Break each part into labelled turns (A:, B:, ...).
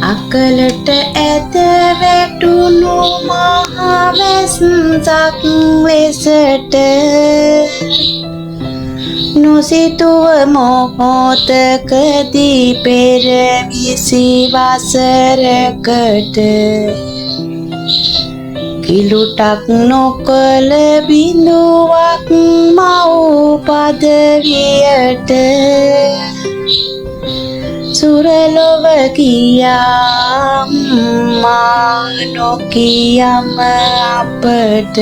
A: අකලට ඇත වැටුණු මහවැස්සක් ලෙසට නොසිතුව මොහොතකදී පෙර 20 වසරකට කිලුටක් නොකළ බිඳුවක් මව් පදවියට සුරලොව කියා මා නොකියම අපට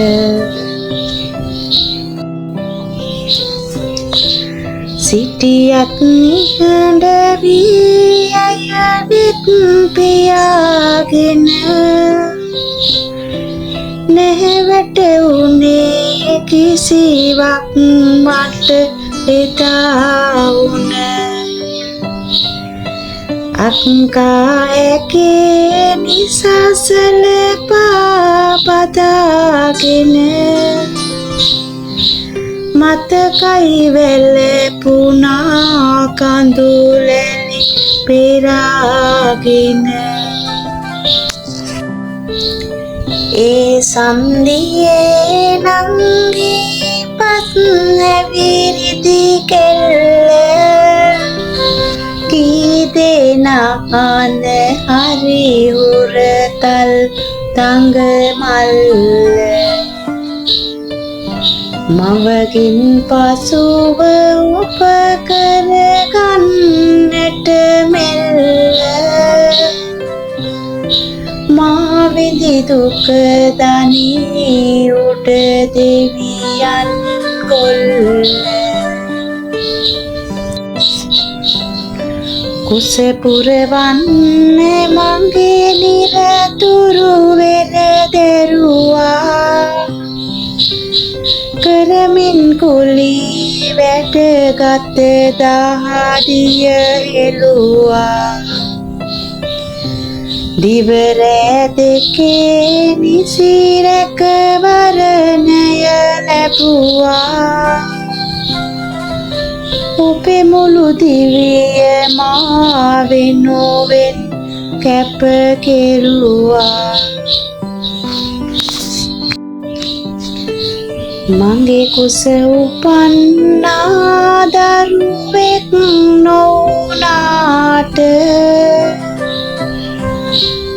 A: සිටියත් නිහඬ වී අයදිත් පියාගෙන නැහැවට උනේ කිසිවක් මට එදා උන අක්කා ඇකේ නිසසල පාපදාගෙන මතකයි වැළපුණා කඳුලැලි පෙරාගෙන ඒ සන්දියේ නංගී පස් නැවිරිදි කෙල්ල කී දෙනාන හරි උරතල් තඟ මල්ල මවකින් පසුව උපකර ගන්නට මෙල්ල මා විඳි දුක දනී උඩ දෙවියන් කොල්ල කුස පුරවන්න මගේ නිරතුරු වෙන දරුවා කරමින් කුලී වැඩගත් දහදිය හෙළුවා දිවරෑ දෙකේ නිසි රැකවරණය ලැබුවා ඔපේ මුළු දිවිය මා වෙනුවෙන් කැප කෙරුවා මගේ කුස උපන්නා දරුවෙක් නොවුනාට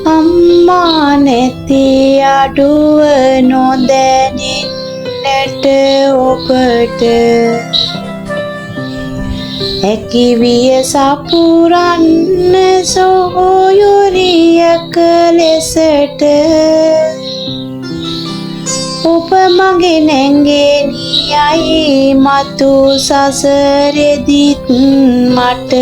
A: අම්මා නැති අඩුව නොදැනෙන්නට ඔබට හැකිවිය සපුරන්න සොහොයුරියක ලෙසට ඔබ මගේ නැංගෙනියයි මතු සසරෙදිත් මට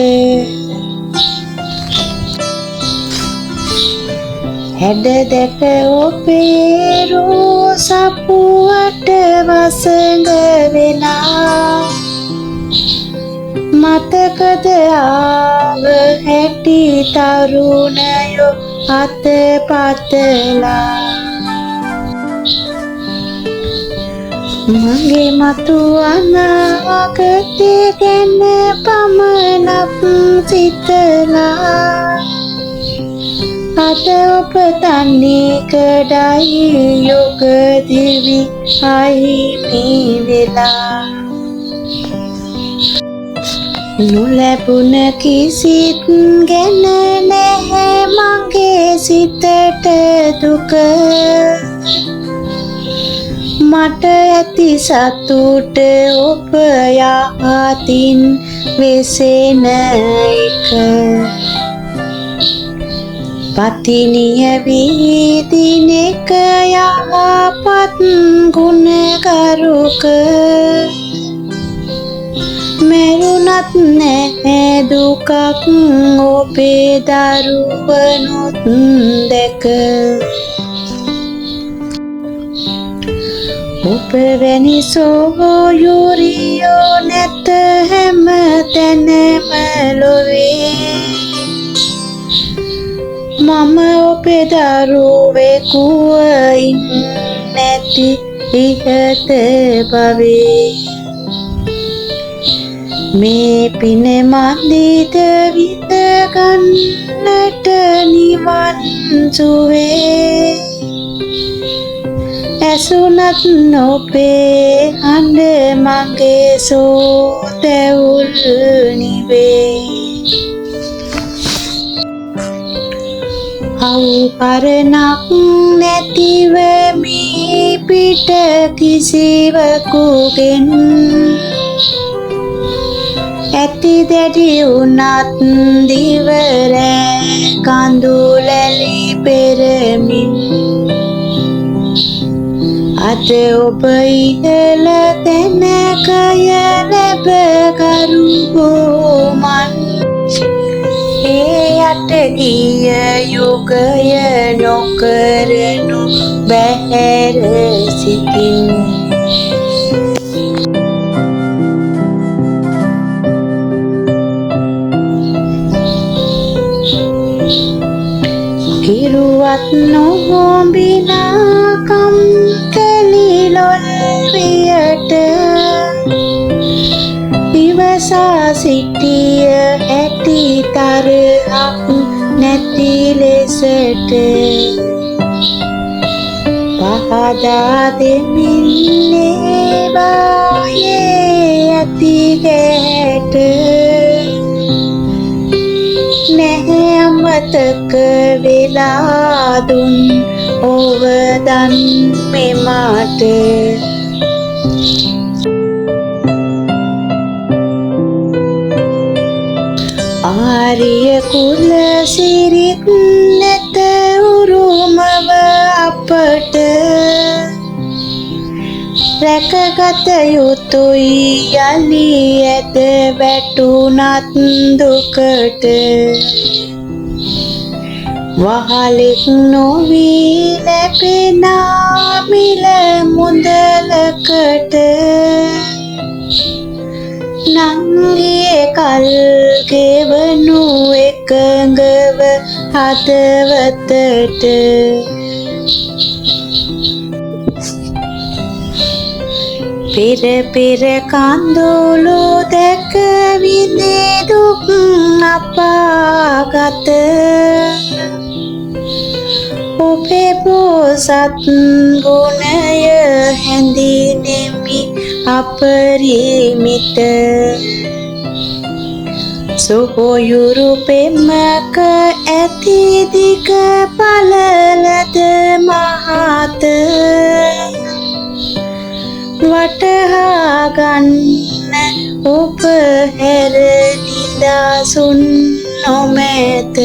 A: හැඩ දැක ඔබේ රෝ සපුවට වසඟ වෙලා මතකද ආව හැටි තරුණයෝ අත පතලා මගේ මතු අනාගතේ ගැන පමණක් සිතලා අද ඔබ තන්නේ කඩයි යොග දිවි අහිමි වෙලා නොලැබුණ කිසිත් ගැන නැහැ මගේ සිතට දුක මට ඇති සතුට ඔබ යහතින් වෙසෙන එක පතිනිය වීදින එක යහපත් ගුණකරුක මෙරුණත් නැහැ දුකක් ඔබේ දරුවනුත් දැක ඔබ වැනි සොහොයුරියෝ නැත හැම තැනම ලොවේ මම ඔබේ දරුවෙකුව නැති ඉහත භවේ මේ පින මන්දිද විඳ ගන්නට නිය වන් සුවේ ඇසුනත් නොපේ හඬ මගේ සෝතැවුල් නිවේ අවුහරණක් නැතිව මේ පිට කිසිවකුගෙන් ඇති දැඩි වුණත් දිවරෑ කඳුලැලි පෙරමින් අද ඔබ ඉහළ තැනකය ලැබකරුබෝමන් ඒ යට ගිය යුගය නොකරනු බැහැර සිටින් කිරුවත් නොහොඹිනාකම් කෙලිලොල් වියට ඉවසා සිටිය ඇති තරහක් නැති ලෙසට පහදා දෙමින්නේ බායේ ඇති ගැට නැහැ අමතක වෙලා දුන් ඔවදන් මෙමට ආරිය කුල සිරිත් නැත උරුමව අපට රැකගත යුතුයි යලි ඇද වැටුනත් දුකට වහලෙක් නොවී ලැබෙනා මිල මුදලකට නංගියේ කල් ගෙවනු එකඟව හදවතට පෙර පෙර කඳුළු දැක විඳේ දුක් අපාගත ඔබේ බෝසත් ගුණය හැඳිනෙමි අපරිමිත සොහොයුරු පෙම්මක ඇති දිග පළලද මහත වටහා ගන්න ඔබ හැර නිදසුන් නොමැත